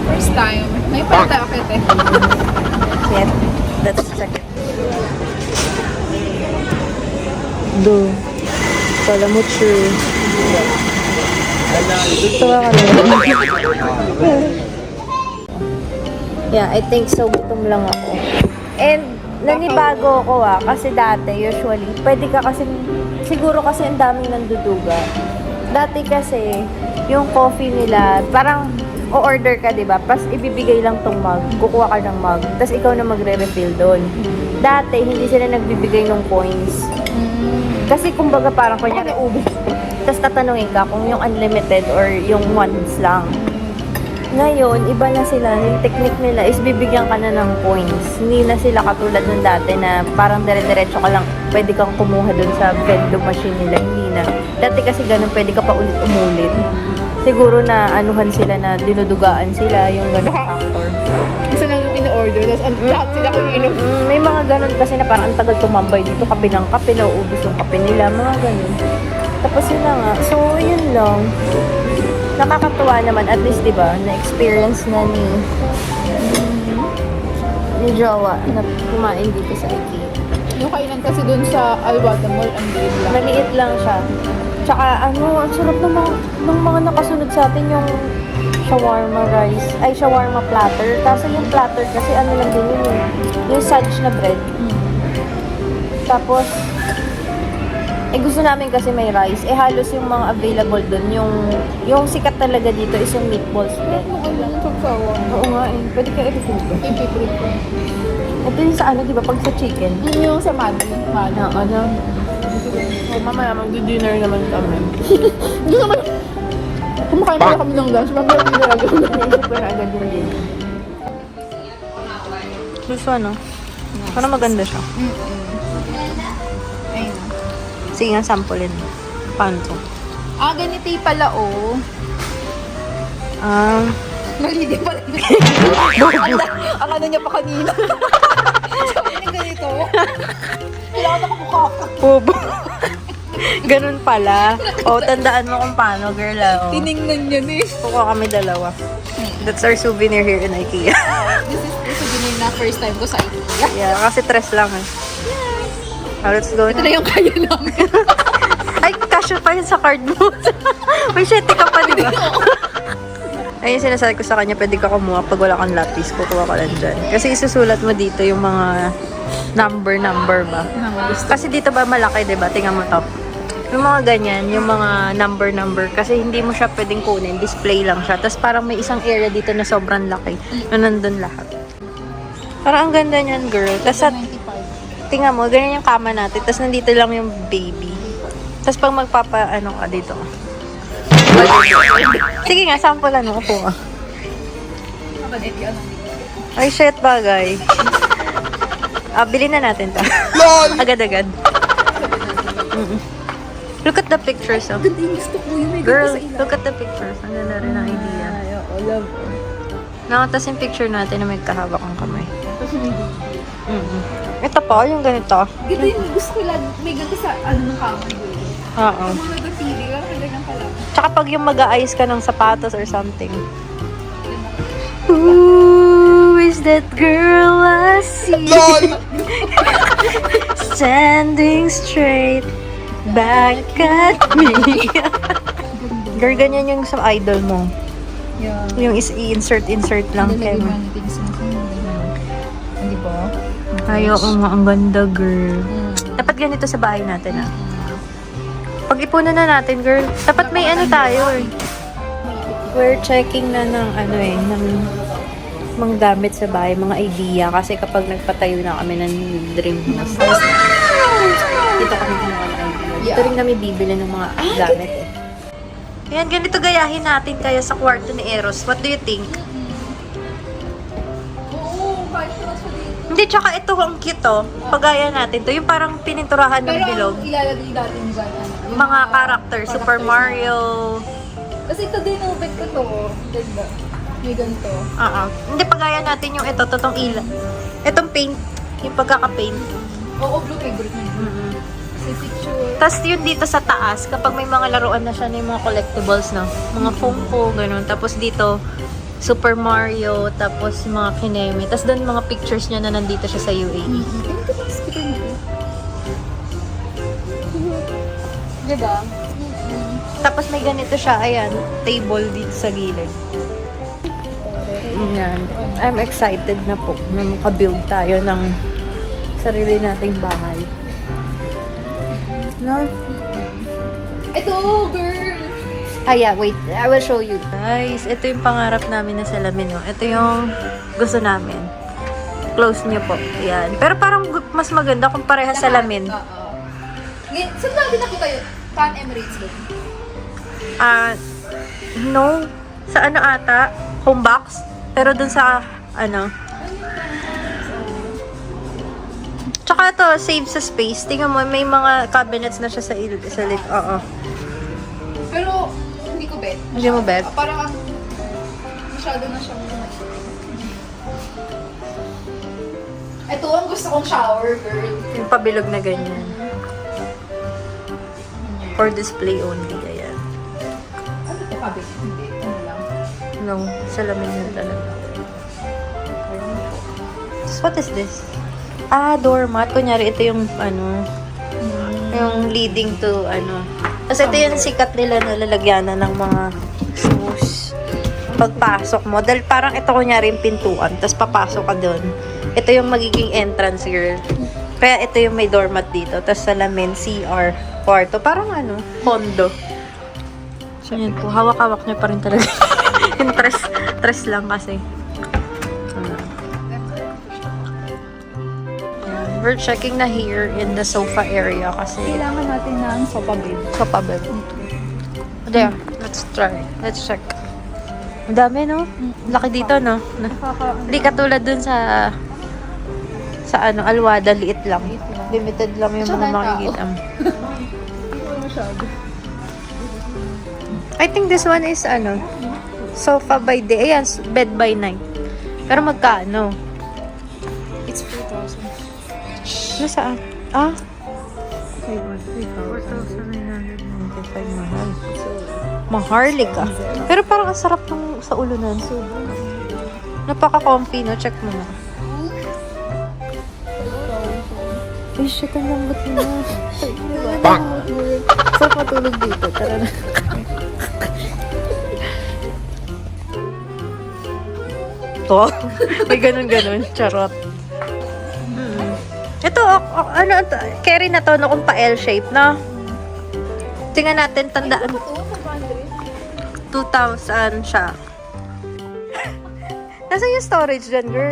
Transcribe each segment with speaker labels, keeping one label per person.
Speaker 1: First time. May pala tayo akit eh.
Speaker 2: Yet, let's check it. Do. Kala mo true. Tawa ka na. Yeah, I think so. Gutom lang ako. And, nanibago ako kasi dati, usually, pwede ka kasi, siguro kasi ang daming nanduduga. Dati kasi, yung coffee nila, parang, o-order ka, diba? Pas ibibigay lang tong mug, kukuha ka ng mug, tapos ikaw na magre-refill doon. Dati, hindi sila nagbibigay ng points. Kasi kumbaga parang kunyari ubos. Tapos tatanungin ka kung yung unlimited or yung once lang. Ngayon, iba na sila. Yung technique nila is bibigyan ka na ng points. Hindi na sila katulad ng dati na parang dire-diretso ka lang, pwede kang kumuha dun sa vending machine nila. Hindi na. Dati kasi ganun, pwede ka pa ulit-umulit. Siguro na anuhan sila na dinudugaan sila yung ganun factor.
Speaker 1: Isa lang yung in-order, tapos lahat sila kung inom.
Speaker 2: May mga ganun kasi na parang ang tagal tumambay dito, kape ng kape, nauubos yung kape nila, mga ganun. Tapos yun na nga. So, yun lang. Nakakatuwa naman, at least, diba, na-experience na ni Jowa na kumain dito sa IKEA.
Speaker 1: Yung kainan kasi dun sa Alwada Mall, ang liit lang.
Speaker 2: Maliit lang siya. Tsaka, ang sarap ng mga nakasunod sa atin yung shawarma rice, ay shawarma platter. Kaso yung platter kasi ano lang din yun yung sage na bread. Tapos, gusto namin kasi may rice. Halos yung mga available dun, yung sikat talaga dito is yung meatballs bread.
Speaker 1: Okay lang yung pagkawa.
Speaker 2: Oo nga eh. Pwede kayo i-refill ko.
Speaker 1: Yung favorite ko.
Speaker 2: Ito yung sa ano, di ba? Pag sa chicken.
Speaker 1: Yun yung sa Madi.
Speaker 2: Ano? So, mamaya mag-dinner naman kami.
Speaker 1: Hindi naman. Kumakain pala kami ng lunch. Mamaya hindi na lang.
Speaker 2: Naisip ko na agad yung din. Gusto ano? Parang maganda siya.
Speaker 1: Ayun.
Speaker 2: Sige nga, sampulin mo. Paano to?
Speaker 1: Ganito yung pala oh. Mali din pala. Ang ano niya pa kanina. Sabi niya ganito. Kailangan ako mukha ka.
Speaker 2: Bobo. Ganun pala. Tandaan mo kung paano, girl.
Speaker 1: Tiningnan niya eh.
Speaker 2: Kukuha kami dalawa. That's our souvenir here in IKEA.
Speaker 1: This is souvenir na first time ko sa IKEA.
Speaker 2: Yeah, kasi tres lang eh. Let's go
Speaker 1: Ito
Speaker 2: na.
Speaker 1: na yung kaya namin.
Speaker 2: Ay, kasya pa yun sa card mo. May shete ka pa, di ba? Ayun, sinasabi ko sa kanya, pwede ka kumuha pag wala kang lapis, kukuha ka lang dyan. Kasi isusulat mo dito yung mga number ba? Kasi dito ba malaki, di ba? Tingnan mo to. Yung mga ganyan, yung mga number. Kasi hindi mo siya pwedeng kunin, display lang siya. Tapos parang may isang area dito na sobrang laki, na nandun lahat. Parang ang ganda niyan, girl. Tapos tingnan mo, ganyan yung kama natin. Tapos nandito lang yung baby. Tapos pag magpapa-ano ka dito. Sige nga, sample ano. Upo ka. Ay, shit bagay. Bilhin na natin to. Agad-agad. Look at the pictures. Oh.
Speaker 1: Ganda yung gusto ko yun.
Speaker 2: Girl, look at the pictures. Ang ganda rin ang idea.
Speaker 1: Love.
Speaker 2: Nakatas yung picture natin na may kahawak ang kamay. Ito pa, yung ganito.
Speaker 1: Ganda yung gusto ko lang. May ganda sa ano ng kama.
Speaker 2: Oo.
Speaker 1: Yung mga nag-TV, kailangan pala.
Speaker 2: Tsaka pag yung mag-aayos ka ng sapatos or something. Who is that girl I see? Standing straight back at me. Girl, ganyan yung sa idol mo.
Speaker 1: Yeah.
Speaker 2: Yung i-insert lang. Kaya mo.
Speaker 1: Hindi ba?
Speaker 2: Ay, oo nga, ang ganda, girl. Dapat ganito sa bahay natin, ah. Pag-ipunan na natin, girl. Dapat may ano tayo, eh. We're checking na ng ng mga gamit sa bahay, mga idea. Kasi kapag nagpatayo na kami ng dream house, dito kami kumuha ng idea. Dito rin kami bibili ng mga gamit, eh. Ayan, ganito gayahin natin kaya sa kwarto ni Eros. What do you think?
Speaker 1: Oo, kahit na sa dito.
Speaker 2: Hindi, tsaka ito ang cute, oh. Pagaya natin to. Yung parang pininturahan ng
Speaker 1: Pero
Speaker 2: bilog.
Speaker 1: ang ilalagay natin dyan, yung
Speaker 2: Mga character, Super Mario.
Speaker 1: Kasi ito din, ubek ko to. Ganda. May ganito.
Speaker 2: Hindi, pagaya natin yung ito, totong ila. Itong paint, yung pagkaka-paint.
Speaker 1: Oo, blue favorite mo yun. Kasi picture.
Speaker 2: Tapos yun dito sa taas, kapag may mga laruan na siya na yung mga collectibles, no? Mga Funko, ganun. Tapos dito, Super Mario, tapos mga kineme. Tapos doon mga pictures niya na nandito siya sa UAE.
Speaker 1: Ito ba speaker nito? Diba?
Speaker 2: Tapos may ganito siya, ayan, table dito sa gilid. Yan. I'm excited na po na makabuild tayo ng sarili nating bahay. No?
Speaker 1: Ito, girl!
Speaker 2: Ah, yeah, wait. I will show you. Guys, ito yung pangarap namin na salamin, no? Ito yung gusto namin. Close niyo po. Yan. Pero parang mas maganda kung parehas salamin.
Speaker 1: Saan natin nakita yun? Pan Emirates doon?
Speaker 2: No. Sa ano ata? Home box. Pero dun sa, ano. Tsaka ito, save sa space. Tingnan mo, may mga cabinets na siya sa lid. Oo.
Speaker 1: Pero, hindi ko bet.
Speaker 2: Hindi mo bet?
Speaker 1: Parang masyado na siyang ito ang gusto kong shower, girl.
Speaker 2: Yung pabilog na ganyan. For display only. Ayan.
Speaker 1: Ano ito, kabit? Hindi. Ano lang?
Speaker 2: No, salamin na talaga. So, what is this? Ah, doormat. Kunyari, ito yung, ano, yung leading to, ano. Kasi ito yung sikat nila na lalagyanan ng mga shoes. Pagpasok mo. Dahil parang ito, kunyari, yung pintuan. Tapos papasok ka doon. Ito yung magiging entrance, girl. Kaya ito yung may doormat dito. Tapos salamin, CR, kwarto. Parang ano, condo. So, yan po. Hawak-hawak niya pa rin talaga. Yung tres lang kasi. Yan. We're checking na here in the sofa area kasi
Speaker 1: Kailangan natin ng sofa bed.
Speaker 2: sofa bed. There, let's try. Let's check. Ang dami, no? Laki dito, no? Hindi katulad dun sa ano, Alwada, liit lang. Limited lang yung mga makikita mo. I think this one is, ano, sofa by day. Ayan, bed by night. Pero magkano?
Speaker 1: It's 4,000.
Speaker 2: Nasaan? Ah? 4,995. Mahal. Maharlika. Pero parang ang sarap ng sa ulunan. Napaka-comfy, no? Check mo na. Ay, shit, ang lambot mo. Sarap matulog dito. Tara na. To? May ganun-ganun. Charot. Ito, ano, carry na to, no, kung pa L-shape, no? Tingnan natin, tandaan. 2,000 siya. Nasaan yung storage dyan, girl?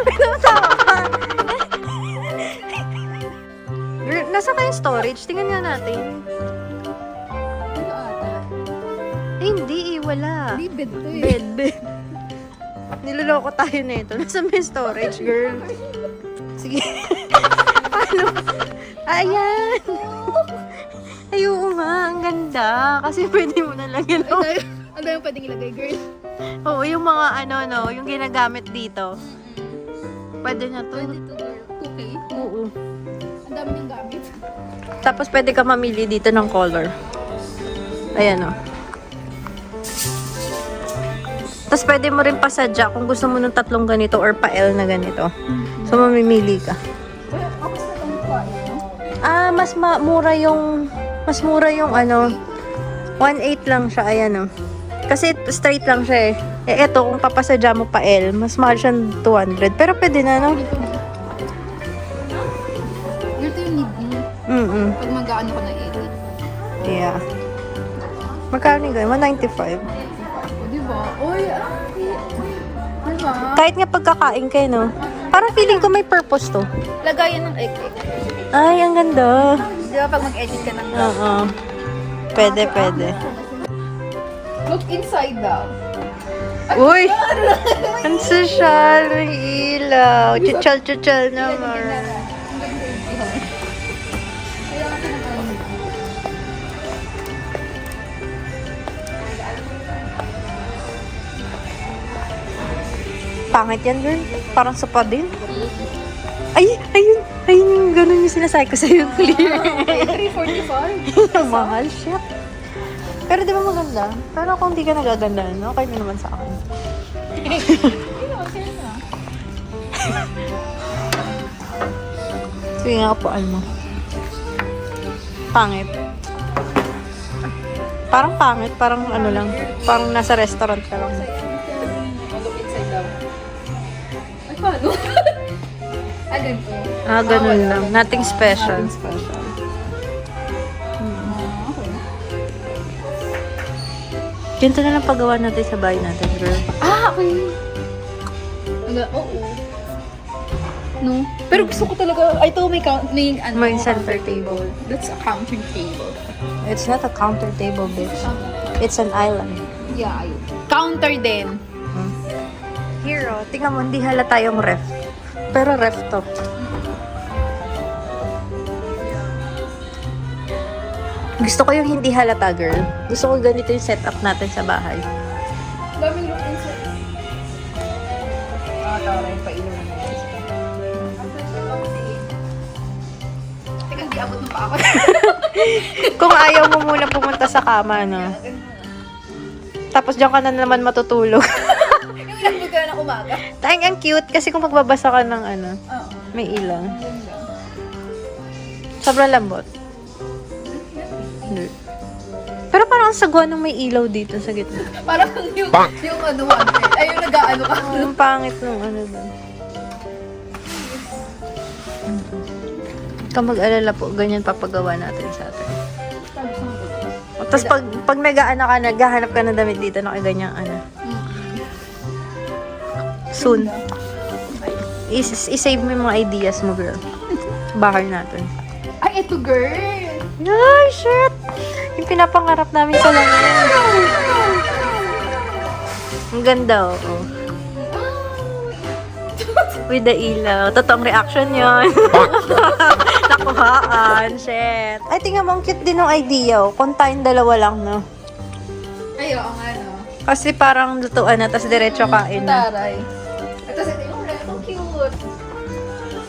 Speaker 2: May tumatawa ka. Girl, nasa kayong storage? Tingnan nga natin.
Speaker 1: Ano ata?
Speaker 2: Hindi, wala.
Speaker 1: Hindi bed to eh.
Speaker 2: Bed. Niloloko tayo na ito. Nasa may storage, girl. Sige. Ano? Ayan. Ayun nga, ang ganda. Kasi pwede mo na lang yun.
Speaker 1: Ano yung pwedeng ilagay, girl?
Speaker 2: Oo, yung mga ano, no, yung ginagamit dito. Pwede na to.
Speaker 1: Pwede to, girl. 2K?
Speaker 2: Oo.
Speaker 1: Ang dami niyang gamit.
Speaker 2: Tapos pwede ka mamili dito ng color. Ayan, o. Tapos pwede mo rin pasadya kung gusto mo ng tatlong ganito or pa-L na ganito. So, mamimili ka.
Speaker 1: Ako sa itong kuwain, no?
Speaker 2: Ah, mas mura yung ano, 1.8 lang siya, ayan, o. Kasi straight lang siya eh. Eh, eto, kung papasadya mo pa L, mas mahal siya 200. Pero pwede na, no?
Speaker 1: Ito yung need mo. Pag mag-ano ka na 80.
Speaker 2: Yeah. Magkano yung ganyan? 195.
Speaker 1: O, diba? Uy, diba?
Speaker 2: Kahit nga pagkakain kayo, no? Parang feeling ko may purpose to.
Speaker 1: Lagayan ng egg.
Speaker 2: Ay, ang ganda.
Speaker 1: Di ba pag mag-edit ka ng
Speaker 2: Oo. Pwede, pwede.
Speaker 1: Look inside daw.
Speaker 2: Uy! Ang social. May ilaw. Chuchal naman. Pangit yan, girl. Parang sopa din. Ay, ayun. Ayun yung ganun yung sinasabi ko sa'yo. Clear.
Speaker 1: 345.
Speaker 2: Mahal siya. Pero di ba maganda? Pero kung di ka nagagandaan, okay na naman sa akin. Sige nga po, mo. Pangit. Parang pangit, parang ano lang. Parang nasa restaurant ka lang.
Speaker 1: Look inside daw. Ay, paano? Ganito.
Speaker 2: Ganun lang. Nothing special.
Speaker 1: Nothing special. Okay.
Speaker 2: Ganito na lang paggawa natin sa bahay natin, girl.
Speaker 1: Okay. Oo. No? Pero gusto ko talaga, ito may
Speaker 2: center table.
Speaker 1: That's a counting table.
Speaker 2: It's not a counter table, bitch. It's an island.
Speaker 1: Yeah, ayun. Counter din.
Speaker 2: Here, oh. Tingnan mo, hindi halata yung ref. Pero ref to. Gusto ko yung hindi halata, girl. Gusto ko ganito yung setup natin sa bahay.
Speaker 1: Daming look inside. Taray, pailaw na yan. Teka, hindi abot ng pa ako.
Speaker 2: Kung ayaw mo muna pumunta sa kama, no? Tapos diyan ka na naman matutulog.
Speaker 1: Yung ilambog ka na ng umaga.
Speaker 2: Ang cute kasi kung magbabasa ka ng ano,
Speaker 1: Oo.
Speaker 2: may ilaw. Sobrang lambot. Hindi. Pero parang ang sagwa ng may ilaw dito sa gitna.
Speaker 1: Parang yung ano, ay yung nag-aano ka.
Speaker 2: Ang pangit nung ano doon. Kung mag-alala po, ganyan papagawa natin sa atin. Tapos pag nag-aano ka, naghahanap ka ng damit dito, nakaganyang ano. Soon. I-save mo yung mga ideas mo, girl. Bahay natin.
Speaker 1: Ay, eto girl!
Speaker 2: Ay, shit! Yung pinapangarap namin sa langit. Ang ganda, oo. With the ilaw. Totoong reaction yun. Nakuhaan. Shit. Ay, tingnan mo, ang cute din ng idea. Oh. Kung tayong dalawa lang, no?
Speaker 1: Ay, oo nga, no?
Speaker 2: Kasi parang lutuan na, tapos diretso kain na.
Speaker 1: Taray. Ito sa yung red, ang cute.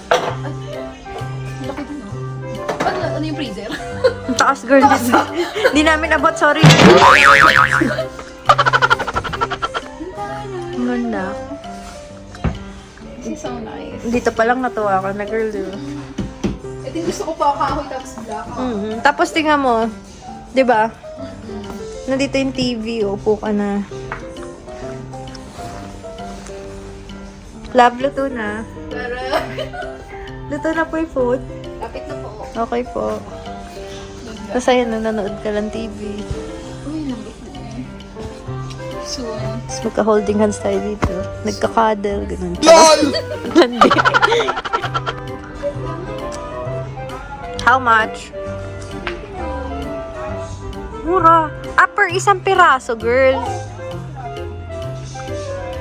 Speaker 1: Ay, laki din, no? Ano yung freezer?
Speaker 2: Ang taas, girl. Hindi namin abot, sorry. Ang ganda.
Speaker 1: This is so nice.
Speaker 2: Dito pa lang natuwa ka na, girl. Diba?
Speaker 1: Ito yung gusto ko pa kahoy tapos black.
Speaker 2: Tapos tingnan mo, 'di ba? Nandito yung TV, upo ka na. Love, luto na.
Speaker 1: Tara.
Speaker 2: Luto na po yung food.
Speaker 1: Lapit na po.
Speaker 2: Okay po. Tapos ayun, nanonood ka lang TV.
Speaker 1: Uy, lambit na eh. Soon.
Speaker 2: Tapos magka-holding hands tayo dito. Nagka-cuddle, ganun. LOL! Landi. How much? Mura. Per isang piraso, girl.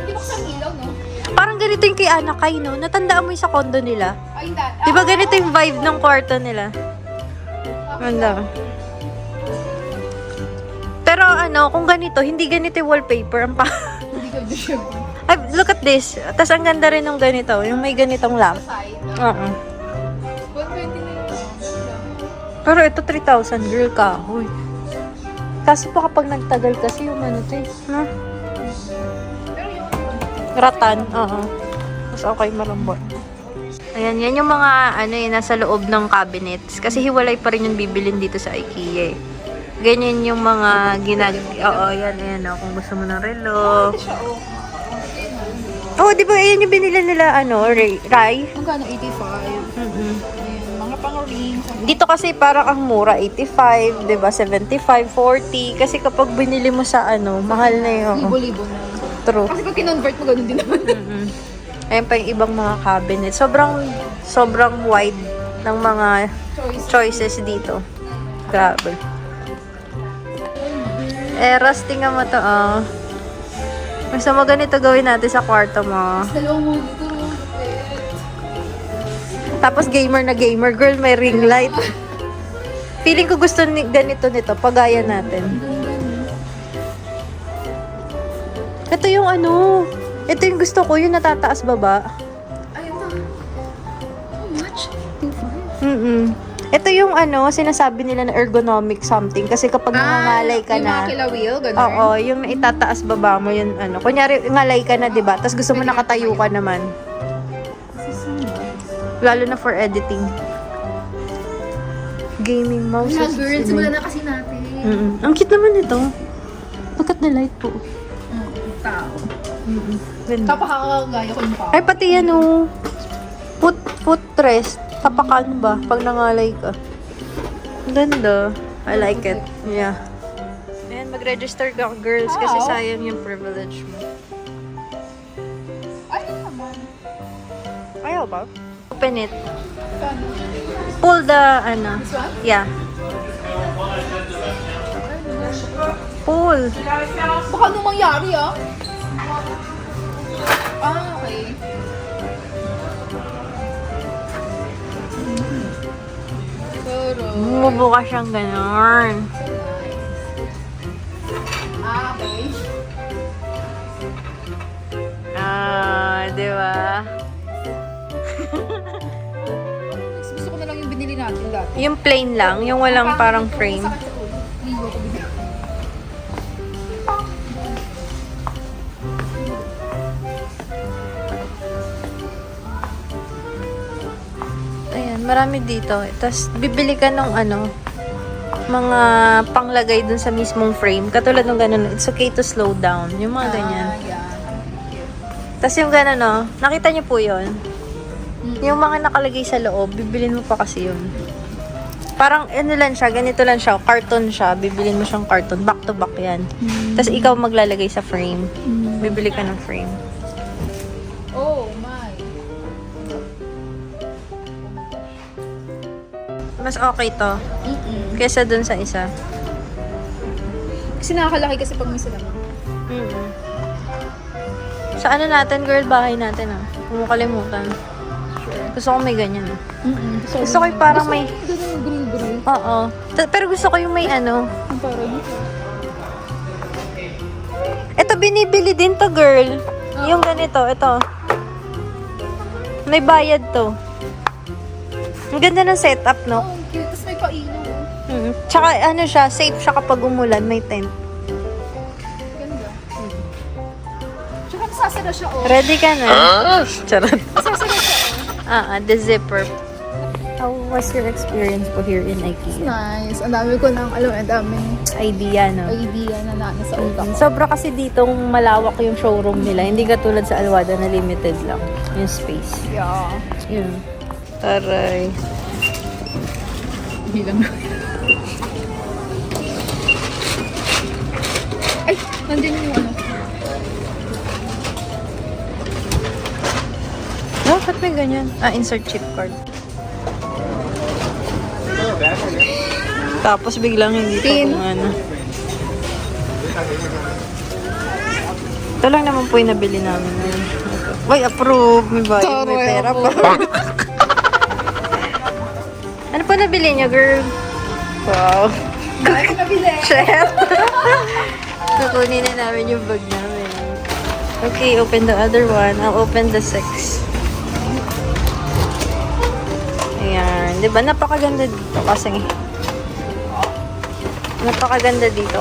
Speaker 1: Hindi ko kasang ilaw, no?
Speaker 2: Parang ganito yung kay Ana Kai, no? Natandaan mo yung sa condo nila?
Speaker 1: Ay, that.
Speaker 2: Di ba ganito yung vibe ng kwarto nila? Ganda. Pero ano, kung ganito, hindi ganito yung wallpaper. Ang
Speaker 1: Hindi ko sure.
Speaker 2: Ay, look at this. Tapos ang ganda rin ng ganito, yung may ganitong lamp.
Speaker 1: Side.
Speaker 2: Oo.
Speaker 1: 120 na yun.
Speaker 2: Pero ito 3,000, girl, kahoy. Kasi pa kapag nagtagal kasi yung ano to eh. No?
Speaker 1: Pero yung
Speaker 2: Ratan, oo. Mas okay, malambot. Ayan, yan yung mga ano yun, nasa loob ng cabinets. Kasi hiwalay pa rin yung bibilin dito sa IKEA eh. Ganyan yung mga Oo, yan, ayan. Kung gusto mo ng relo.
Speaker 1: siya, oh.
Speaker 2: Oh, di ba, ayan yung binili nila, ano, Rai?
Speaker 1: Magkano? 85. Ayan, mga pang-rings.
Speaker 2: Dito kasi parang ang mura, 85, 'di ba? 75, 40. Kasi kapag binili mo sa ano, mahal na 'yung
Speaker 1: Libo-libo na.
Speaker 2: true.
Speaker 1: Kasi pag kinonvert mo, ganun din naman.
Speaker 2: Ayun pa 'yung ibang mga cabinet. Sobrang wide ng mga choices dito. Grabe. Ras, tingnan mo to, oh. Gusto mo ganito gawin natin sa kwarto mo.
Speaker 1: Dalawa mo dito.
Speaker 2: Tapos gamer na gamer. Girl, may ring light. Feeling ko gusto ganito nito. Pagaya natin. Ito yung ano. Ito yung gusto ko. Yung natataas baba.
Speaker 1: Ayun na. How much? 25.
Speaker 2: Ito yung ano, sinasabi nila na ergonomic something. Kasi kapag nangangalay ka
Speaker 1: yung mga
Speaker 2: na,
Speaker 1: kilawil, gano'n.
Speaker 2: oo, yung itataas baba mo yun, ano. Kunyari, ngalay ka na, diba? Tapos gusto mo nakatayo ka naman. Lalo na for editing. Gaming mouse.
Speaker 1: Mga girls, simulan na kasi natin.
Speaker 2: Ang cute naman ito. Look at the light po.
Speaker 1: Tao.
Speaker 2: Ganda.
Speaker 1: Kapakakagaya ko yung pa.
Speaker 2: Ay, pati yan oh. Footrest. Tapakan ba? Pag nangalay ka. Ganda. I like it. Yeah. Ayan, mag-register ka, girls, kasi
Speaker 1: Wow.
Speaker 2: sayang yung privilege mo.
Speaker 1: Ay, naman.
Speaker 2: Ayaw ba? Open it.
Speaker 1: Saan?
Speaker 2: Pull the, ano.
Speaker 1: This one?
Speaker 2: Yeah. Pull.
Speaker 1: Baka anong mangyari, ah? Ah, okay. Pero,
Speaker 2: Bumubuka siyang ganon.
Speaker 1: ah, okay.
Speaker 2: Ah, di ba?
Speaker 1: Gusto ko na lang yung binili natin dati.
Speaker 2: Yung plain lang, yung walang parang frame.
Speaker 1: Sakit sa ulo. Ligo ko bigla.
Speaker 2: Ayan, marami dito. Tapos, bibili ka ng ano, mga panglagay dun sa mismong frame. Katulad ng ganun, it's okay to slow down. Yung mga ganyan.
Speaker 1: Ah, yan.
Speaker 2: Tapos yung ganun, no, nakita niyo po yun? Yung mga nakalagay sa loob, bibilin mo pa kasi yun. Parang, ano lang siya, ganito lang siya, carton siya, bibilin mo siyang carton, back to back yan. Tapos ikaw maglalagay sa frame. Bibili ka ng frame.
Speaker 1: Oh, my.
Speaker 2: Mas okay to, kesa dun sa isa.
Speaker 1: Kasi nakakalaki kasi pag may salaman.
Speaker 2: Sa ano natin, girl, bahay natin, ah. Huwag mo kalimutan. Gusto ko may ganyan, ah. Gusto ko yung parang may...
Speaker 1: Ganun yung grill-grill.
Speaker 2: Oo. Pero gusto ko yung may ano.
Speaker 1: Yung parang
Speaker 2: Ito, binibili din to, girl. Yung ganito, ito. May bayad to. Ang ganda ng setup, no?
Speaker 1: oh, cute. Tapos may pailaw.
Speaker 2: Tsaka ano siya, safe siya kapag umulan, may tent.
Speaker 1: Ganda. Tsaka nasasara siya, oh.
Speaker 2: Ready ka na? Charot.
Speaker 1: Nasasara siya, oh.
Speaker 2: The zipper. How was your experience po here in IKEA?
Speaker 1: Nice. Ang dami ko nang, alam, ang daming
Speaker 2: Idea, no?
Speaker 1: idea na nasa utak ko.
Speaker 2: Sobra kasi ditong malawak yung showroom nila. Hindi katulad sa Alwada na limited lang yung space.
Speaker 1: Yeah.
Speaker 2: Yun. Taray.
Speaker 1: Bilang. Ay, nandiyan yung ano.
Speaker 2: No, ba't may ganyan? Insert chip card. Tapos biglang hindi pa
Speaker 1: Pin.
Speaker 2: kung ano. Ito lang naman po yung nabili namin. Uy, approve. May bayad, may
Speaker 1: Taray
Speaker 2: pera
Speaker 1: ako.
Speaker 2: pa. Ano po nabili niyo, girl? Wow.
Speaker 1: Dahil ko nabili.
Speaker 2: Chef! Kukunin na namin yung bag namin. Okay, open the other one. I'll open the 6. Ayan. Diba? Napakaganda dito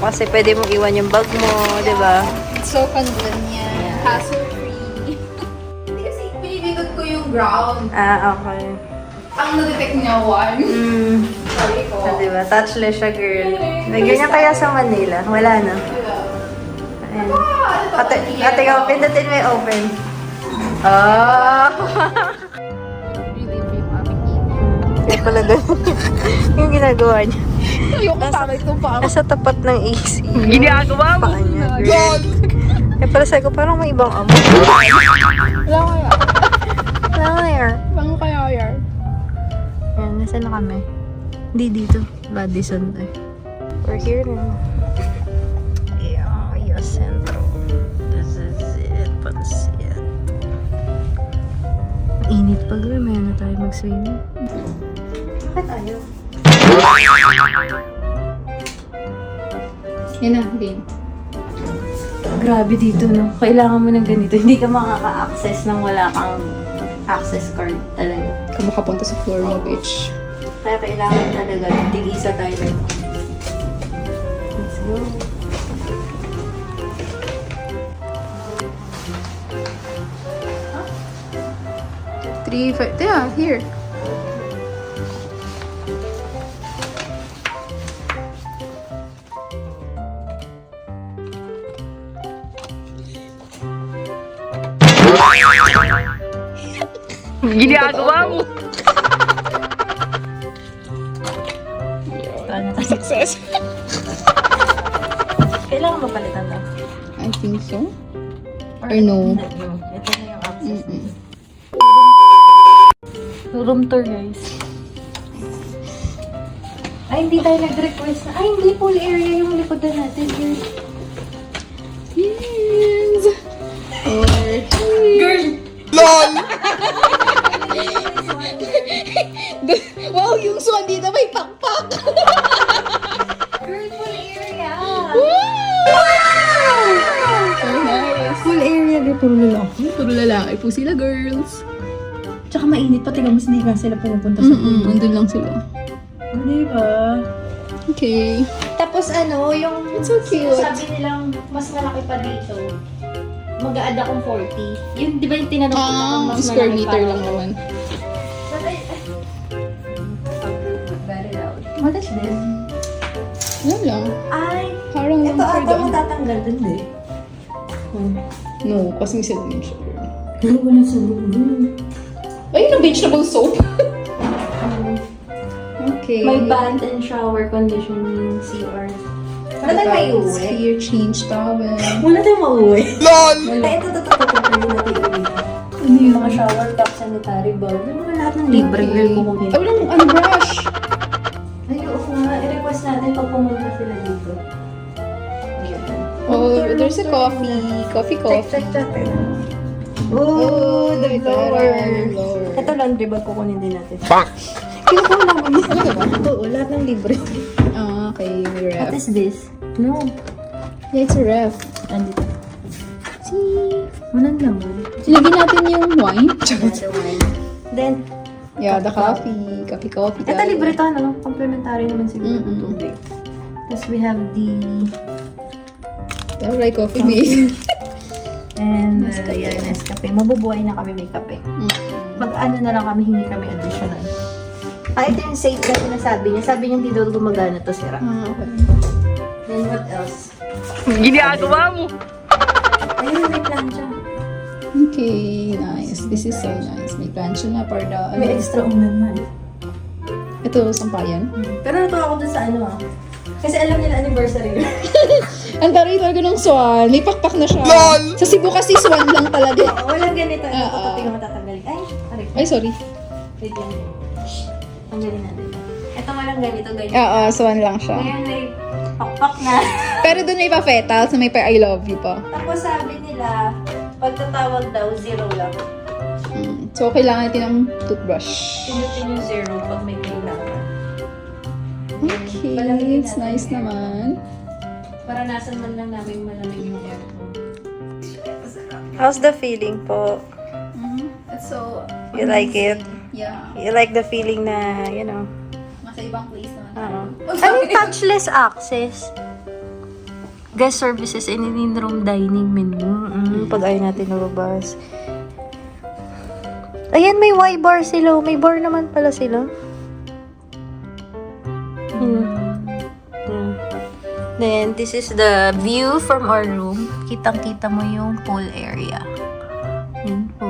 Speaker 2: kasi pwede mong iwan yung bag mo, diba?
Speaker 1: It's so convenient. Hassle-free. Hindi kasi pinipindot ko yung ground.
Speaker 2: Okay.
Speaker 1: Ang na-detect niya, 1. Sorry ko.
Speaker 2: Diba? Touchless siya, girl. May ganyan kaya sa Manila. Wala na. Ayan. Ate, pindutin mo yung open.
Speaker 1: Relieve yung aming email.
Speaker 2: Kaya pala ganun. Yung ginagawa niya.
Speaker 1: Ayoko taray itong pa.
Speaker 2: Nasa tapat ng AC. Ginagawa mo? Paa niya, girl. Kaya pala sa'yo ko, parang may ibang amo.
Speaker 1: Wala kaya.
Speaker 2: Liar.
Speaker 1: Bang kaya yan?
Speaker 2: Ayan, nasa na kami? Hindi dito. Madison tayo. We're here na. Yeah, Centro. This is it. Pansit. Init pa, girl. Mayroon na tayo mag-swimming. Bakit tayo?
Speaker 1: Yan na, game.
Speaker 2: Grabe dito, no? Kailangan mo ng ganito. Hindi ka makaka-access nang wala kang access card talaga.
Speaker 1: Kung makapunta sa floor mo, bitch.
Speaker 2: Kaya kailangan talaga tig-isa tayo na. Let's go.
Speaker 1: Three, five. Yeah, here. Ginagawa mo. Success.
Speaker 2: Kailangan mapalitan lang.
Speaker 1: I think so. Or no?
Speaker 2: Ito na yung access. Room tour, guys. Ay, hindi tayo nag-request na. Ay, hindi pool area yung likodan natin.
Speaker 1: Yes. Or
Speaker 2: Girl!
Speaker 1: LOL! Wow, yung swan dito may pakpak!
Speaker 2: Girl, pool area!
Speaker 1: So nice.
Speaker 2: Pool area, di puro lalaki.
Speaker 1: Puro lalaki po sila, girls.
Speaker 2: Tsaka mainit pa, tingnan mo, hindi nga sila pumupunta sa pool.
Speaker 1: Andun lang sila.
Speaker 2: Di ba?
Speaker 1: Okay.
Speaker 2: Tapos ano, yung
Speaker 1: It's so cute.
Speaker 2: sabi nilang mas malaki pa dito, mag-a-add akong 40. Yun, di ba yung tinanong ko na kung mas
Speaker 1: Square
Speaker 2: malaki
Speaker 1: meter
Speaker 2: pa?
Speaker 1: lang naman.
Speaker 2: But very loud. What is this?
Speaker 1: Yan lang.
Speaker 2: Ay,
Speaker 1: Parang lang
Speaker 2: ito
Speaker 1: for
Speaker 2: ata
Speaker 1: the...
Speaker 2: matatanggal dun, di?
Speaker 1: No, kasi may din siya.
Speaker 2: Ano ba na sa loob?
Speaker 1: Ay, yung vegetable soap. Okay.
Speaker 2: May bath and shower conditioning CR. Wala tayong may uwi.
Speaker 1: Here, change towel.
Speaker 2: Wala tayong mauwi.
Speaker 1: LOL!
Speaker 2: Ay, ito. Hindi natin uwi. Ano yung mga shower top, sanitary bowl. Ano mga lahat ng libre girl kukunin.
Speaker 1: Ay, walang ano, brush.
Speaker 2: Ay, oo nga. I-request natin pag pumunta sila dito.
Speaker 1: Oh, there's a coffee. Coffee.
Speaker 2: Check. Oh, the blower.
Speaker 1: Blower.
Speaker 2: Ito laundry bag kukunin din natin.
Speaker 1: Bang!
Speaker 2: Kinukuha lang kami.
Speaker 1: Ano ba?
Speaker 2: Oo, lahat ng libre.
Speaker 1: Ah, okay. May
Speaker 2: What
Speaker 1: ref.
Speaker 2: is this? No.
Speaker 1: Yeah, it's a ref.
Speaker 2: Andito.
Speaker 1: See?
Speaker 2: Walang laman.
Speaker 1: Silagyan natin yung wine.
Speaker 2: The wine. Then,
Speaker 1: Yeah, the coffee. Coffee.
Speaker 2: ito libre to, no? Complimentary naman siguro ng
Speaker 1: Mm-mm.
Speaker 2: tubig. Tapos we have the...
Speaker 1: I like coffee mate.
Speaker 2: And,
Speaker 1: Nescafe.
Speaker 2: yeah, Nescafe. Mabubuhay na kami may kape. Mag-ano na lang kami, hingi kami additional. Ito yung safe na sinasabi niya. Sabi niya hindi daw gumagana to, sira.
Speaker 1: Okay.
Speaker 2: Then what else?
Speaker 1: Ginagawa mo.
Speaker 2: Ayun, may plancha.
Speaker 1: Okay, nice. This is so nice. May plancha na para the...
Speaker 2: May extra unan na.
Speaker 1: Ito, sampayan.
Speaker 2: Pero natuwa ako dun sa ano kasi alam nila anniversary.
Speaker 1: Ang taray talaga ng swan. May pakpak na siya. LOL! Sa Cebu kasi swan lang talaga.
Speaker 2: Oo, walang ganito. Ito
Speaker 1: Oo.
Speaker 2: pati yung matatanggalin. Ay, aray.
Speaker 1: Ay, sorry.
Speaker 2: Wait lang. Tanggalin natin. Ito walang ganito, ganyan.
Speaker 1: Oo, swan lang siya.
Speaker 2: Ngayon may pakpak na.
Speaker 1: Pero doon may pa-fetal, so may pa I love you pa.
Speaker 2: Tapos sabi nila, pagtatawag daw, 0 lang.
Speaker 1: So, kailangan natin ng toothbrush.
Speaker 2: Pinutin yung 0 pag may kailangan.
Speaker 1: Okay,
Speaker 2: Palagay
Speaker 1: it's
Speaker 2: natin
Speaker 1: nice
Speaker 2: yan.
Speaker 1: naman.
Speaker 2: Para nasan man lang namin malamig yung aircon. How's the feeling po?
Speaker 1: It's so...
Speaker 2: You like it?
Speaker 1: Yeah.
Speaker 2: You like the feeling na, you know?
Speaker 1: Nasa ibang place naman.
Speaker 2: Ano touchless access? Guest services and in-room dining menu. Pag ayaw natin nababas. Ayan, may Y-bar sila. May bar naman pala sila. Then, this is the view from our room. Kitang-kita mo yung pool area. Yun po.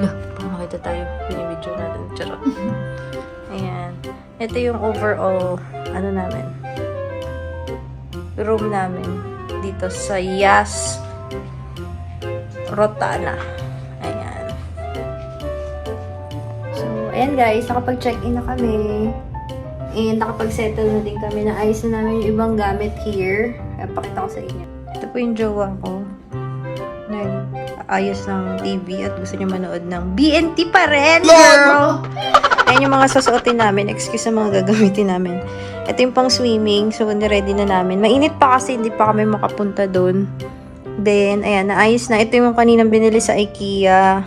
Speaker 2: Lah, baka makita tayo. Pinibidyo natin. Charot. Ayan. Ito yung overall, ano namin, room namin dito sa Yas Rotana. Ayan. So, ayan guys, nakapag-check-in na kami. And nakapag-settle na din kami. Naayos na namin yung ibang gamit here. Kaya pakita ko sa inyo. Ito po yung jowa ko. Nag-ayos ng TV at gusto niya manood ng BNT pa rin, girl! Ayan yung mga susuotin namin. Excuse sa mga gagamitin namin. Ito yung pang swimming. So, ready na namin. Mainit pa kasi hindi pa kami makapunta doon. Then, ayan, naayos na. Ito yung kaninang binili sa IKEA.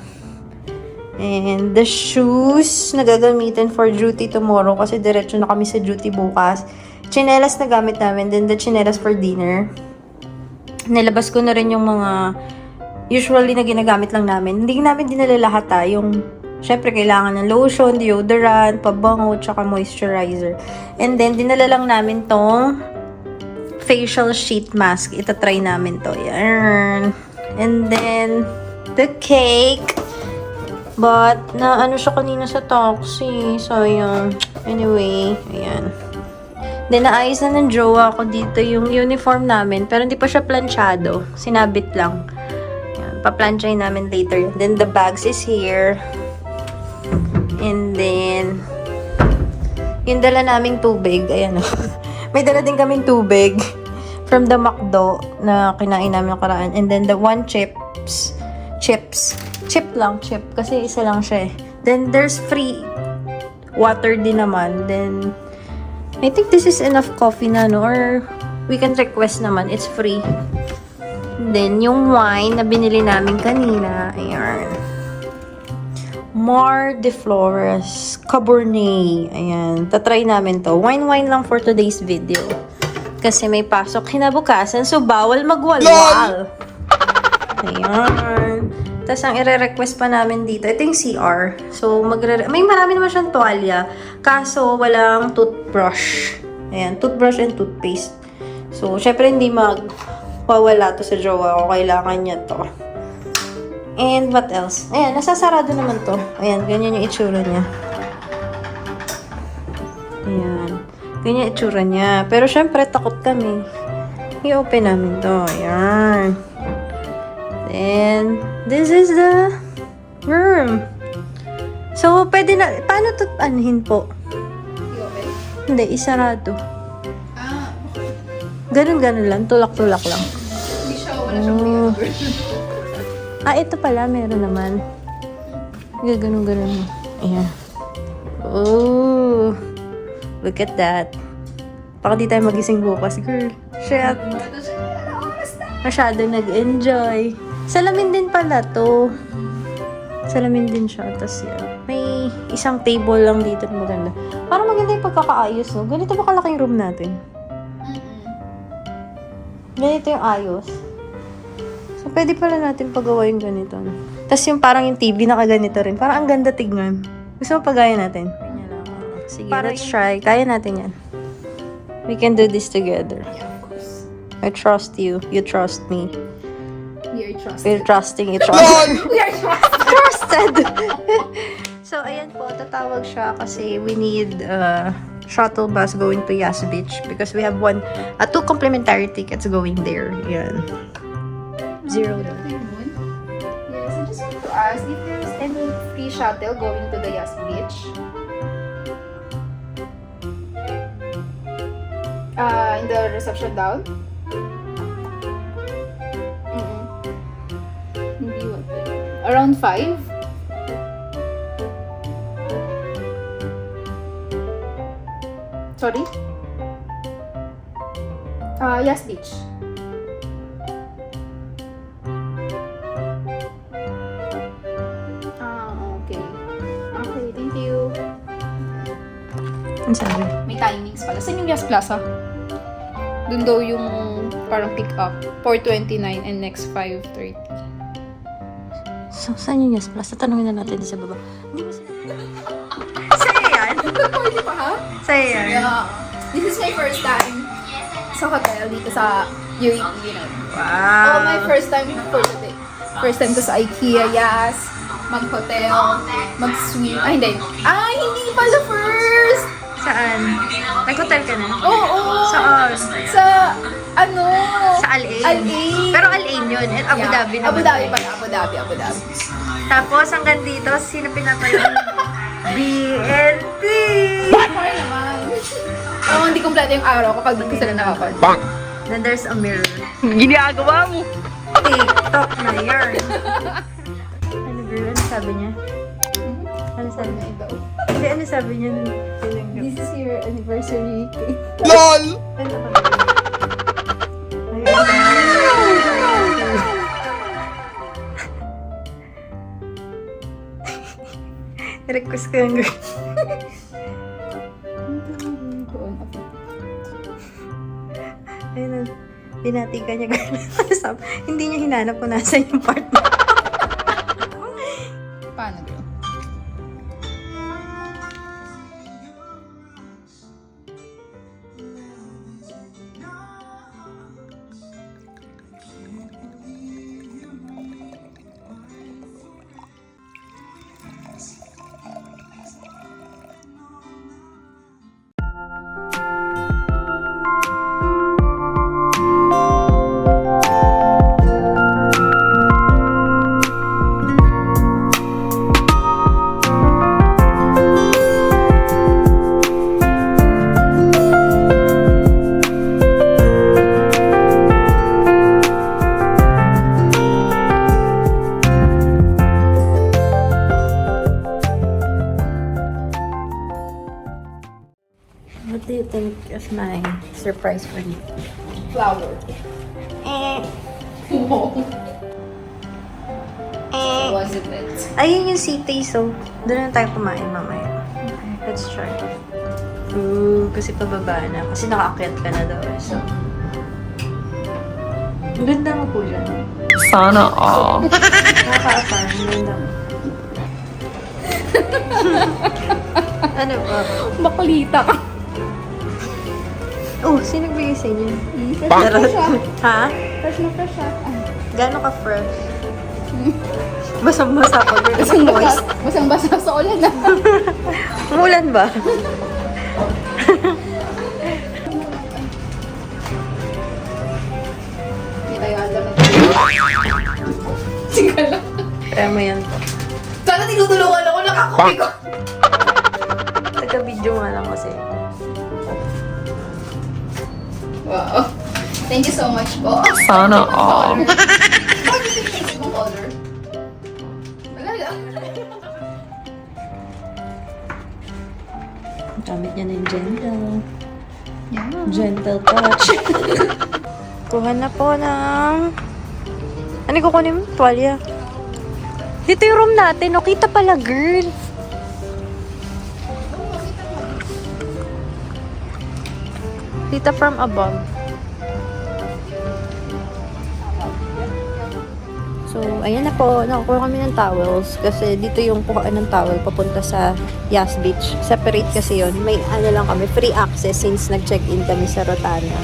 Speaker 2: And the shoes na gagamitin for duty tomorrow kasi diretso na kami sa duty bukas. Chinelas na gamit namin, then the chinelas for dinner. Nilabas ko na rin yung mga usually na ginagamit lang namin. Hindi namin dinala lahat yung syempre kailangan ng lotion, deodorant, pabango, tsaka moisturizer. And then dinala lang namin tong facial sheet mask. Itatry namin to. Yan. And then the cake. But, na ano siya kanina sa taxi. Sayang. Anyway, ayan. Then, naayos na ng jowa ko dito yung uniform namin. Pero hindi pa siya planchado. Sinabit lang. Ayan, pa-planchain namin later. Then, the bags is here. And then, yung dala naming tubig. Ayan o. May dala din kaming tubig. From the McDo na kinain namin nakaraan. And then, the one chips. Chip lang, chip. Kasi isa lang siya eh. Then, there's free water din naman. Then, I think this is enough coffee na, no? Or, we can request naman. It's free. Then, yung wine na binili namin kanina. Ayan. Mar de Flores Cabernet. Ayan. Tatry namin to. Wine lang for today's video. Kasi may pasok kinabukasan. So, bawal magwalwal. Ayan. Tapos, ang i-request pa namin dito, ito yung CR. So, may marami naman siyang tuwalya. Kaso, walang toothbrush. Ayan, toothbrush and toothpaste. So, syempre, hindi magpawala to sa jowa ko. Kailangan niya to. And, what else? Ayan, nasasarado naman to. Ayan, ganyan yung itsura niya. Ayan. Ganyan yung itsura niya. Pero, syempre, takot kami. I-open namin to. Ayan. Then, this is the room. So, pwede na, paano ito anuhin po? Hindi, isarado. Ganun lang, tulak-tulak lang.
Speaker 1: Hindi siya, wala siyang
Speaker 2: Ito pala, meron naman. Ganun mo. Ayan. Oh, look at that. Baka di tayo magising bukas, girl. Shit. Masyado nag-enjoy. Salamin din pala to. Salamin din siya. Tapos yan. May isang table lang dito na maganda. Parang maganda yung pagkakaayos, no? Ganito ba kalaking room natin? Ganito yung ayos. So, pwede pala natin pagawa yung ganito, no? Tapos yung parang yung TV nakaganito rin. Parang ang ganda tignan. Gusto mo pagaya natin? Sige, let's try. Kaya natin yan. We can do this together. I trust you. You trust me.
Speaker 1: We are trusted.
Speaker 2: We're trusting each other.
Speaker 1: We are trusted.
Speaker 2: Trusted! So, ayan po. Tatawag siya kasi we need shuttle bus going to Yas Beach because we have two complimentary tickets going there. Yan. Zero.
Speaker 1: Yes, I just want to ask if there's any free shuttle going to the Yas Beach. In the reception down? Hindi what? Around 5? Sorry? Yas Beach. Okay. Okay, thank you.
Speaker 2: Ang sabi?
Speaker 1: May timings pala. Saan yung Yas Plaza? Doon daw yung parang pick up. 4:29 and next 5:30.
Speaker 2: So, saan yung Yas Plus? Tatanungin na natin sa baba. Hindi mo sa'yo yan?
Speaker 1: Pwede pa ha?
Speaker 2: Sa'yo yan?
Speaker 1: Yeah. This is my first time sa hotel dito sa UAE.
Speaker 2: Wow!
Speaker 1: Oh, my first time for today. First time ko sa IKEA, yes. Mag-hotel, mag-swim. Hindi. Hindi pala first!
Speaker 2: Saan? Nag-hotel ka na?
Speaker 1: Oo!
Speaker 2: Saan?
Speaker 1: Sa,
Speaker 2: Sa Al-Ain.
Speaker 1: Al-Ain.
Speaker 2: Pero Al-Ain yun. And Abu
Speaker 1: Yeah.
Speaker 2: Dhabi naman.
Speaker 1: Abu Dhabi pala. Abu Dhabi.
Speaker 2: Tapos, hanggang dito, sino pinapanood? BNT!
Speaker 1: Sorry naman. Hindi kompleto yung araw kapag di ko sila nakapag.
Speaker 2: Then there's a mirror.
Speaker 3: Ginagawa mo.
Speaker 2: TikTok na yun. Ano girl? Ano sabi niya? Ano sabi niya? Hindi, ano sabi niya?
Speaker 1: This is your anniversary cake.
Speaker 3: LOL!
Speaker 2: Ano ba? Ayun. Request ko yung girl. Ayun, binati ka niya girl. Hindi niya hinanap kung nasa yung partner.
Speaker 1: Paano girl?
Speaker 2: What do you think is my surprise for you?
Speaker 1: Flower. Was it it?
Speaker 2: Ayun yung city, so doon na tayo kumain mamaya. Okay, let's try. Ooh, kasi pababa na. Kasi nakaakyat ka na daw. So, ang ganda mo po dyan.
Speaker 3: Sana all.
Speaker 2: Nakaka-afar. Ang ganda mo. Ano ba?
Speaker 1: Makulita ka.
Speaker 2: Oh, sino nagbigay sa inyo?
Speaker 1: Fresh na siya.
Speaker 2: Ha?
Speaker 1: Fresh na fresh siya.
Speaker 2: Gano'n ka fresh? Basang-basa pa. Moist.
Speaker 1: Basang-basa sa ulan na.
Speaker 2: Umulan ba?
Speaker 1: Hindi tayo alam na. Sige lang.
Speaker 2: Try mo yan.
Speaker 1: Sana tinutulungan ako, nakakupi ko.
Speaker 2: Taga-video nga lang kasi.
Speaker 1: Wow. Thank you so much po.
Speaker 3: Sana all.
Speaker 1: Bakit yung taste mong color? Wala lang.
Speaker 2: Gamit niya ng gentle.
Speaker 1: Yeah.
Speaker 2: Gentle touch. Kuha na po ng... Ano kukunin mo? Tuwalya. Dito yung room natin. O, kita pala, girl. Kita from above. So, ayan na po. Nakakuha kami ng towels. Kasi dito yung kuhaan ng towel papunta sa Yas Beach. Separate kasi yon. May ano lang kami, free access since nag-check-in kami sa Rotana.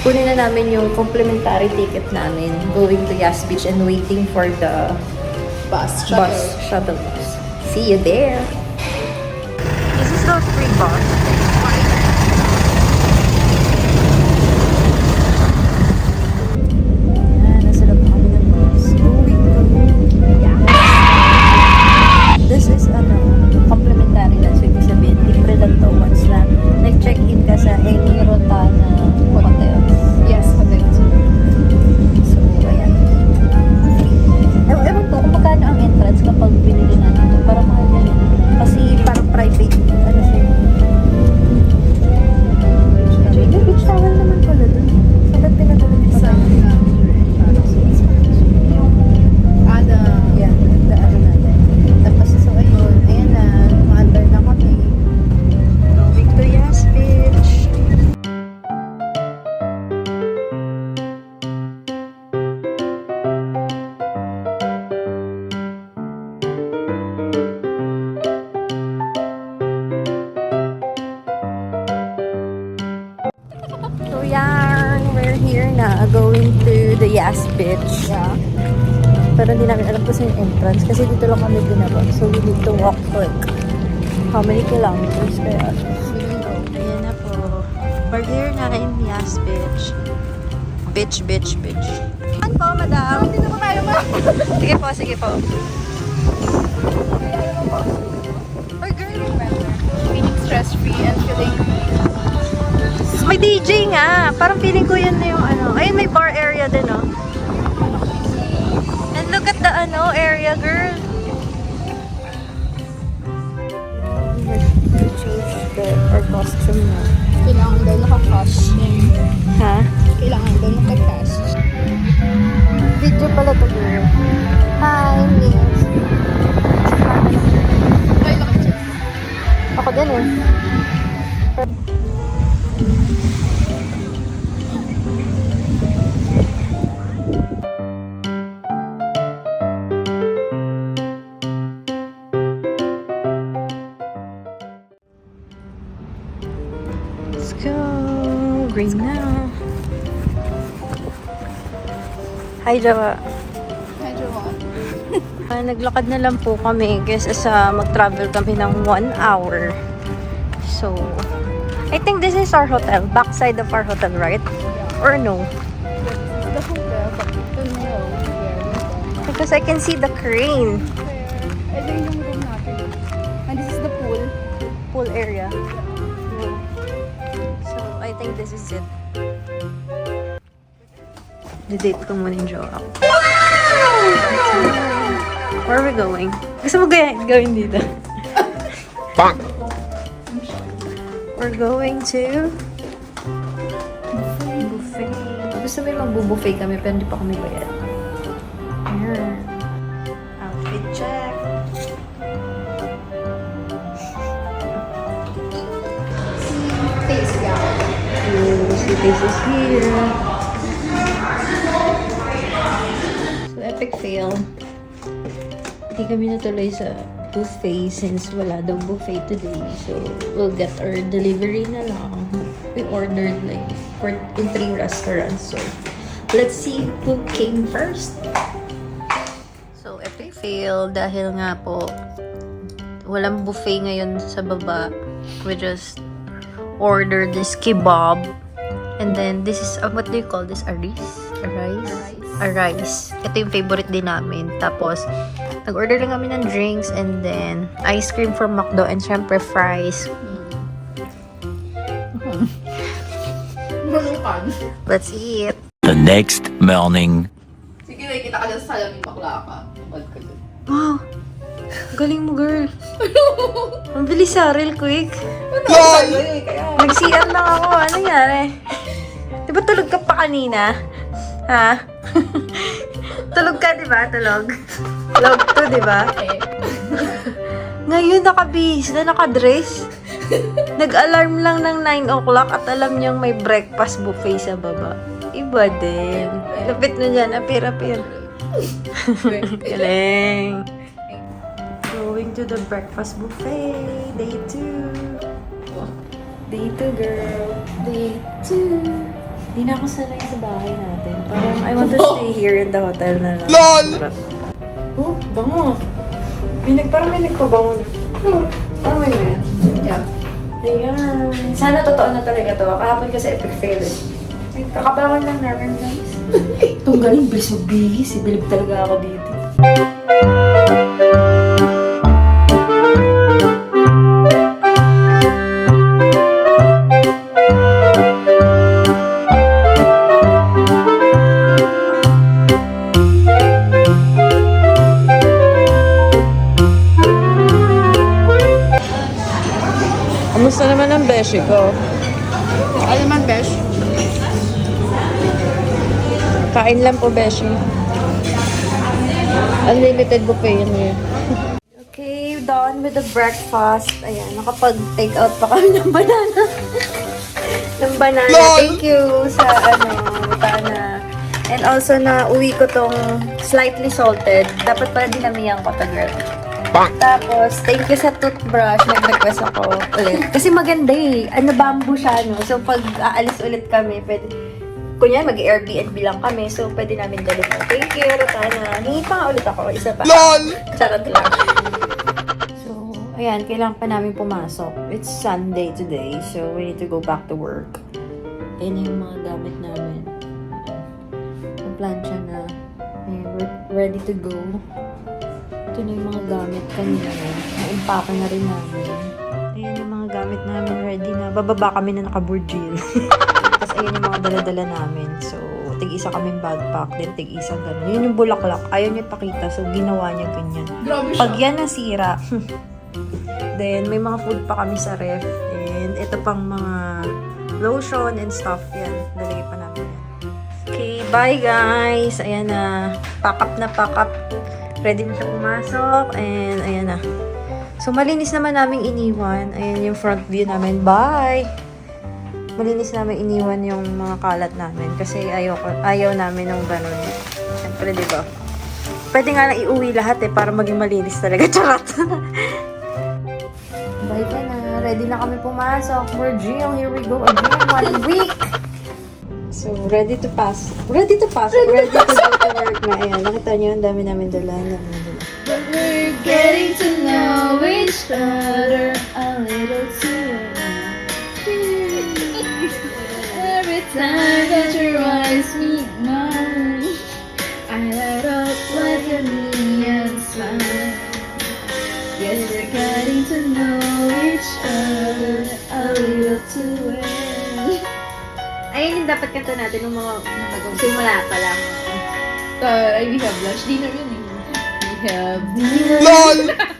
Speaker 2: Kunin na namin yung complimentary ticket namin going to Yas Beach and waiting for the shuttle bus. See you there! This is the free bus. Ayan, nasa loob na kami ng bus. Going to This is complimentary lang. So, ibig sabihin, libre lang to once na nag-check-in ka sa any Rotana hotels.
Speaker 1: Yes, hotel.
Speaker 2: So, ayan. Ewan ko kung magkano ang entrance kapag binili natin ito. Parang mahal yan. Kasi parang private. Ano siya? May beach towel naman pala dun. So, ba't pinatuloy dito sa yeah, the ano natin. Tapos, so, ayun. Ayan na. Ma-under na kami. Going to Yas Beach. So yeah, we're here na going to the Yas Beach.
Speaker 1: Yeah.
Speaker 2: Pero hindi namin alam kung saan yung entrance kasi dito lang kami dinaba. So we need to walk like how many kilometers kaya? Ayan na po. We're here na in Yas Beach. Beach. Saan po, madam?
Speaker 1: Dito po tayo ma.
Speaker 2: Sige po. Or girl,
Speaker 1: Feeling stress-free and feeling...
Speaker 2: may DJ nga. Parang feeling ko yan na yung ano. Ayun, may bar area din, oh. And look at the area, girl. We have to change our costume na.
Speaker 1: Kailangan daw naka-cash.
Speaker 2: Ha?
Speaker 1: Kailangan daw naka-cash.
Speaker 2: Video pala to, girl. Hi, miss. Let's go. Green na. Hi, Jawa.
Speaker 1: Medyo
Speaker 2: Naglakad na lang po kami kasi sa mag-travel kami ng 1 hour. So, I think this is our hotel. Backside of our hotel, right? Or no?
Speaker 1: the hotel, but don't know where.
Speaker 2: Because I can see the crane.
Speaker 1: Ito yung room natin. And this is the pool.
Speaker 2: Pool area. So, I think this is it. Didate ko muna yung jowa ko. Where are we going? Gusto mo gawin dito? We're going to buffet. Gusto mo yung magbubuffet kami pero hindi pa kami bayad. Ayan. Outfit check.
Speaker 1: Face, yeah.
Speaker 2: The face is here. So, epic fail. Hindi kami natuloy sa buffet since wala daw buffet today. So, we'll get our delivery na lang. We ordered like in 3 restaurants. So, let's see who came first. So, epic fail dahil nga po walang buffet ngayon sa baba. We just ordered this kebab. And then, this is, what do you call this? A rice? A rice? A rice. Ito yung favorite din namin. Tapos, nag-order lang kami ng drinks and then ice cream from McDo and syempre fries. Let's eat.
Speaker 4: The next morning.
Speaker 1: Sige, nakikita ka dyan sa salamin, bakla ka. Bad ka dyan.
Speaker 2: Wow! Galing mo, girl. Ang bilis real quick. Nag-CR lang ako. Ano nangyari? Di ba tulog ka pa kanina? Ha? Tulog ka, di ba? Tulog. Tulog to, di ba? Ngayon, nakabihis na, nakadress. Nag-alarm lang ng 9 o'clock at alam niyang may breakfast buffet sa baba. Iba din. Lapit na dyan. Apir-apir. Galing. Going to the breakfast buffet. Day 2. Day 2, girl. Day 2. Di na ako sanay sa bahay natin. Parang I want to stay here in the hotel na lang. LOL! Oh, bango. Parang may nagpabango na. Parang may yan.
Speaker 1: Yeah.
Speaker 2: Ayan. Sana totoo na talaga to. Kahapon kasi epic fail eh. Kakabangon lang namin, guys. Itong galing, bilis magbihis. Bilib talaga ako dito. Kamusta naman ang beshi ko?
Speaker 1: Ano naman, Besh?
Speaker 2: Kain lang po, beshi. Unlimited buffet yun ngayon. Okay, done with the breakfast. Ayan, nakapag-take out pa kami ng banana. ng banana. Thank you sa banana. And also na uwi ko tong slightly salted. Dapat pala dinamihan ko to, girl. Tapos, thank you sa toothbrush. Nag-request ako ulit. Kasi maganda eh. Bamboo siya, no? So, pag aalis ulit kami, pwede... Kunya, mag-Airbnb lang kami. So, pwede namin dalhin. Thank you, Rotana. Hingi pa nga ulit ako. Isa pa. LOL! Charot lang. So, ayan. Kailangan pa namin pumasok. It's Sunday today. So, we need to go back to work. Ayan yung mga gamit namin. Ang plancha na. Ayan, we're ready to go. Ito na yung mga gamit kanina. Na-impake na rin namin. Ayan yung mga gamit namin. Ready na. Bababa kami na naka-burgil. Tapos ayan yung mga dala-dala namin. So, tig-isa kaming backpack. Then tig-isa gano'n. Yun yung bulaklak. Ayaw niya pakita. So, ginawa niya ganyan. Pag yan nasira. Then, may mga food pa kami sa ref. And ito pang mga lotion and stuff. Yan. Nalagay pa namin yan. Okay, bye guys. Ayan na. Pack up na pack up. Ready na siya pumasok. And ayan na. So, malinis naman namin iniwan. Ayan yung front view namin. Bye! Malinis namin iniwan yung mga kalat namin kasi ayaw namin ng ganun. Siyempre, di ba? Pwede nga lang iuwi lahat para maging malinis talaga. Charot! Bye ka na. Ready na kami pumasok. We're Gio. Here we go again. 1 week! So, ready to pass. Ready to go to work na. Ayan, nakita niyo, ang dami namin dala.
Speaker 1: But we're getting to know each other a little too well. Every time that your eyes meet mine, I light up like a neon smile. Yes, we're getting to know each other a little too well.
Speaker 2: Ayun yung dapat kanta natin nung mga simula pa lang.
Speaker 1: Ay, we have lunch dinner yun eh. We have dinner.